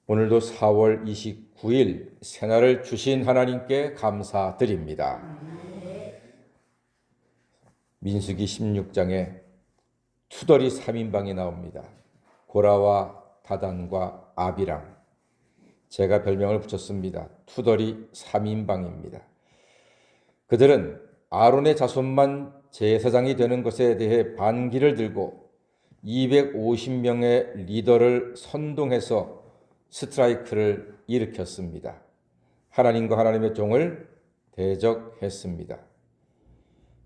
오늘도 4월 29일 새날을 주신 하나님께 감사드립니다. 민수기 16장에 투덜이 3인방이 나옵니다. 고라와 다단과 아비람. 제가 별명을 붙였습니다. 투덜이 3인방입니다. 그들은 아론의 자손만 제사장이 되는 것에 대해 반기를 들고 250명의 리더를 선동해서 스트라이크를 일으켰습니다. 하나님과 하나님의 종을 대적했습니다.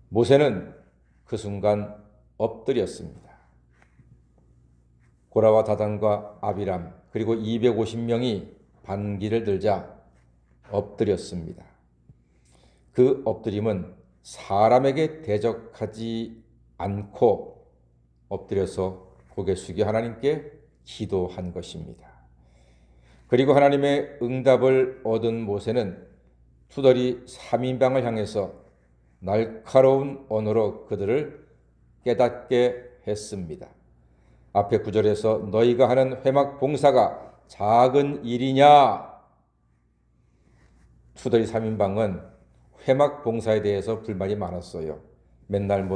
모세는 그 순간 엎드렸습니다. 고라와 다단과 아비람 그리고 250명이 반기를 들자 엎드렸습니다. 그 엎드림은 사람에게 대적하지 않고 엎드려서 고개 숙여 하나님께 기도한 것입니다. 그리고 하나님의 응답을 얻은 모세는 투덜이 3인방을 향해서 날카로운 언어로 그들을 깨닫게 했습니다. 앞에 9절에서 너희가 하는 회막 봉사가 작은 일이냐? 투덜이 3인방은 회막 봉사에 대해서 불만이 많았어요. 맨날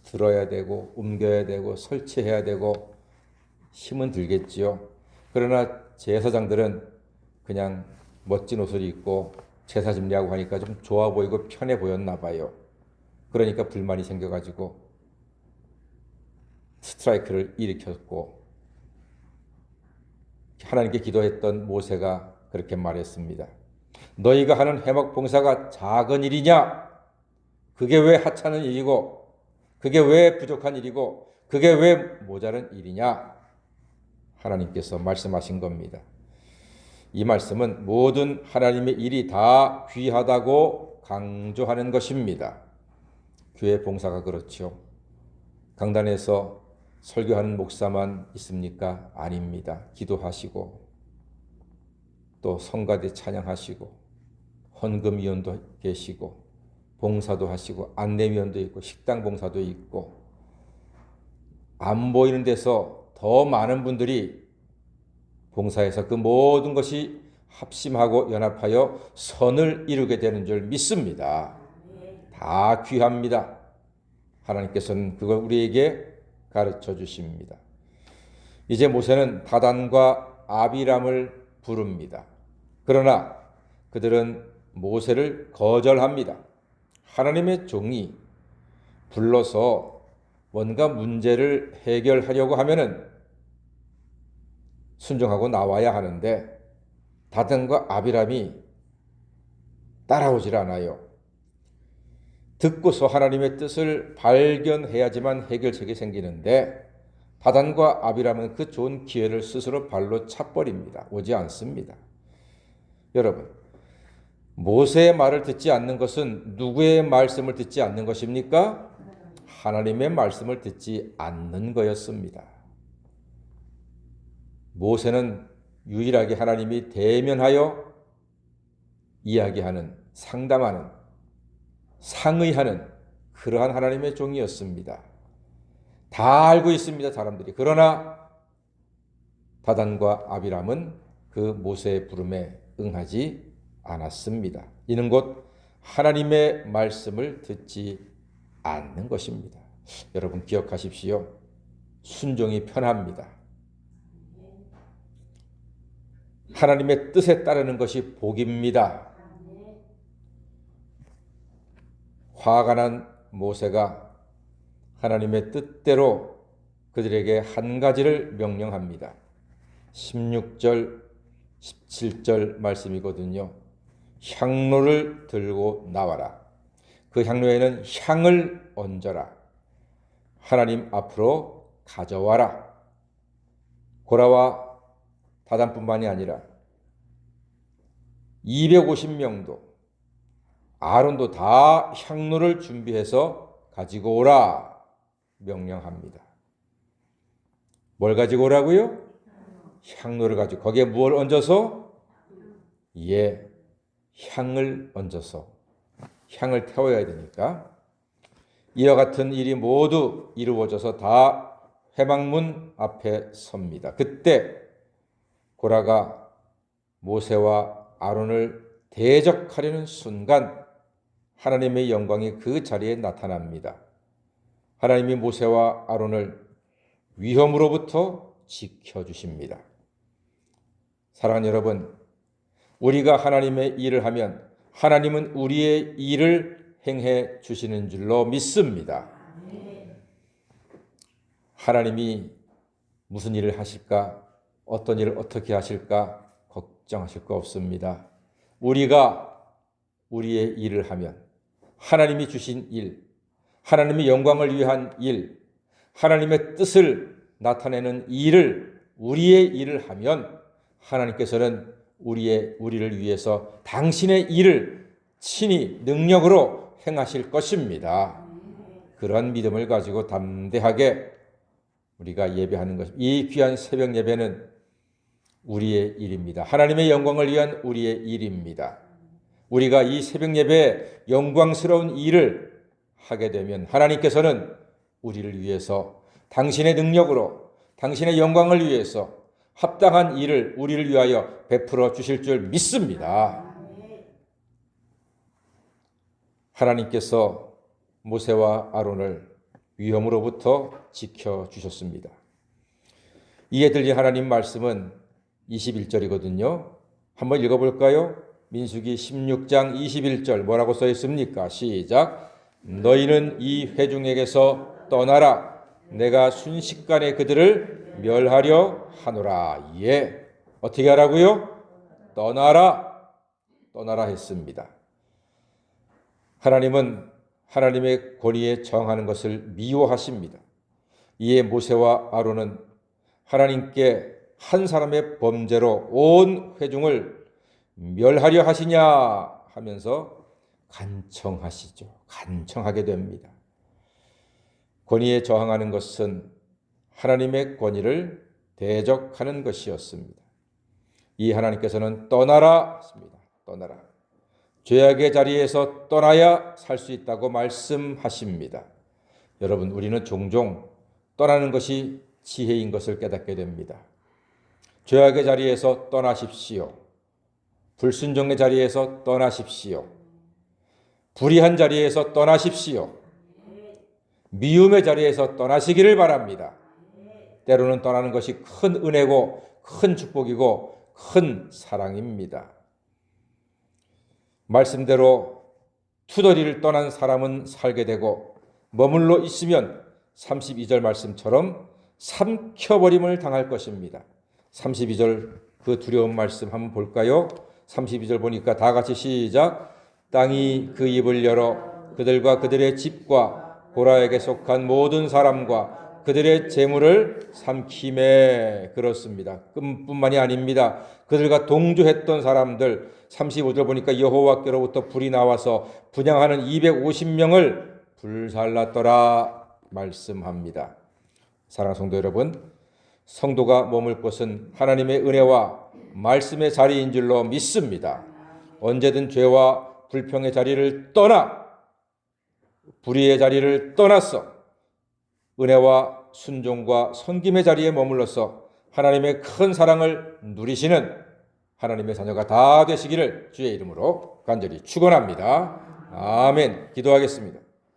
들어야 되고 옮겨야 되고 설치해야 되고 힘은 들겠지요. 그러나 제사장들은 그냥 멋진 옷을 입고 제사 준비하고 하니까 좀 좋아 보이고 편해 보였나 봐요. 그러니까 불만이 생겨가지고 스트라이크를 일으켰고 하나님께 기도했던 모세가 그렇게 말했습니다. 너희가 하는 회막 봉사가 작은 일이냐? 그게 왜 하찮은 일이고 그게 왜 부족한 일이고 그게 왜 모자란 일이냐? 하나님께서 말씀하신 겁니다. 이 말씀은 모든 하나님의 일이 다 귀하다고 강조하는 것입니다. 교회 봉사가 그렇죠. 강단에서 설교하는 목사만 있습니까? 아닙니다. 기도하시고 또 성가대 찬양하시고 헌금위원도 계시고 봉사도 하시고 안내위원도 있고 식당 봉사도 있고 안 보이는 데서 더 많은 분들이 봉사해서 그 모든 것이 합심하고 연합하여 선을 이루게 되는 줄 믿습니다. 다 귀합니다. 하나님께서는 그걸 우리에게 가르쳐 주십니다. 이제 모세는 다단과 아비람을 부릅니다. 그러나 그들은 모세를 거절합니다. 하나님의 종이 불러서 뭔가 문제를 해결하려고 하면은 순종하고 나와야 하는데 다단과 아비람이 따라오질 않아요. 듣고서 하나님의 뜻을 발견해야지만 해결책이 생기는데 다단과 아비람은 그 좋은 기회를 스스로 발로 차버립니다. 오지 않습니다. 여러분, 모세의 말을 듣지 않는 것은 누구의 말씀을 듣지 않는 것입니까? 하나님의 말씀을 듣지 않는 거였습니다. 모세는 유일하게 하나님이 대면하여 이야기하는, 상담하는, 상의하는 그러한 하나님의 종이었습니다. 다 알고 있습니다, 사람들이. 그러나 다단과 아비람은 그 모세의 부름에 응하지 않았습니다. 이는 곧 하나님의 말씀을 듣지 않는 것입니다. 여러분 기억하십시오. 순종이 편합니다. 하나님의 뜻에 따르는 것이 복입니다. 화가 난 모세가 하나님의 뜻대로 그들에게 한 가지를 명령합니다. 16절, 17절 말씀이거든요. 향로를 들고 나와라. 그 향로에는 향을 얹어라. 하나님 앞으로 가져와라. 고라와 다단뿐만이 아니라 250명도 아론도 다 향로를 준비해서 가지고 오라 명령합니다. 뭘 가지고 오라고요? 향로를 가지고 거기에 무엇을 얹어서? 향을 얹어서 향을 태워야 되니까 이와 같은 일이 모두 이루어져서 다 회막문 앞에 섭니다. 그때 고라가 모세와 아론을 대적하려는 순간 하나님의 영광이 그 자리에 나타납니다. 하나님이 모세와 아론을 위험으로부터 지켜주십니다. 사랑하는 여러분, 우리가 하나님의 일을 하면 하나님은 우리의 일을 행해 주시는 줄로 믿습니다. 하나님이 무슨 일을 하실까? 어떤 일을 어떻게 하실까? 걱정하실 거 없습니다. 우리가 우리의 일을 하면 하나님이 주신 일, 하나님의 영광을 위한 일, 하나님의 뜻을 나타내는 일을 우리의 일을 하면 하나님께서는 우리를 위해서 당신의 일을 친히 능력으로 행하실 것입니다. 그런 믿음을 가지고 담대하게 우리가 예배하는 것, 이 귀한 새벽 예배는 우리의 일입니다. 하나님의 영광을 위한 우리의 일입니다. 우리가 이 새벽 예배에 영광스러운 일을 하게 되면 하나님께서는 우리를 위해서 당신의 능력으로 당신의 영광을 위해서 합당한 일을 우리를 위하여 베풀어 주실 줄 믿습니다. 하나님께서 모세와 아론을 위험으로부터 지켜주셨습니다. 이에 들린 하나님 말씀은 21절이거든요. 한번 읽어볼까요? 민수기 16장 21절 뭐라고 써 있습니까? 시작. 너희는 이 회중에게서 떠나라. 내가 순식간에 그들을 멸하려 하노라. 예. 어떻게 하라고요? 떠나라. 떠나라 했습니다. 하나님은 하나님의 권위에 저항하는 것을 미워하십니다. 이에 모세와 아론은 하나님께 한 사람의 범죄로 온 회중을 멸하려 하시냐 하면서 간청하시죠. 간청하게 됩니다. 권위에 저항하는 것은 하나님의 권위를 대적하는 것이었습니다. 이 하나님께서는 떠나라 했습니다. 떠나라. 죄악의 자리에서 떠나야 살 수 있다고 말씀하십니다. 여러분, 우리는 종종 떠나는 것이 지혜인 것을 깨닫게 됩니다. 죄악의 자리에서 떠나십시오. 불순종의 자리에서 떠나십시오. 불의한 자리에서 떠나십시오. 미움의 자리에서 떠나시기를 바랍니다. 때로는 떠나는 것이 큰 은혜고 큰 축복이고 큰 사랑입니다. 말씀대로 투덜이를 떠난 사람은 살게 되고 머물러 있으면 32절 말씀처럼 삼켜버림을 당할 것입니다. 32절 그 두려운 말씀 한번 볼까요? 32절 보니까 다 같이 시작. 땅이 그 입을 열어 그들과 그들의 집과 고라에게 속한 모든 사람과 그들의 재물을 삼키매. 그렇습니다. 뿐만이 아닙니다. 그들과 동조했던 사람들 35절 보니까 여호와께로부터 불이 나와서 분향하는 250명을 불살랐더라 말씀합니다. 사랑하는 성도 여러분, 성도가 머물 곳은 하나님의 은혜와 말씀의 자리인 줄로 믿습니다. 언제든 죄와 불평의 자리를 떠나 불의의 자리를 떠나서 은혜와 순종과 섬김의 자리에 머물러서 하나님의 큰 사랑을 누리시는 하나님의 자녀가 다 되시기를 주의 이름으로 간절히 축원합니다. 아멘. 기도하겠습니다.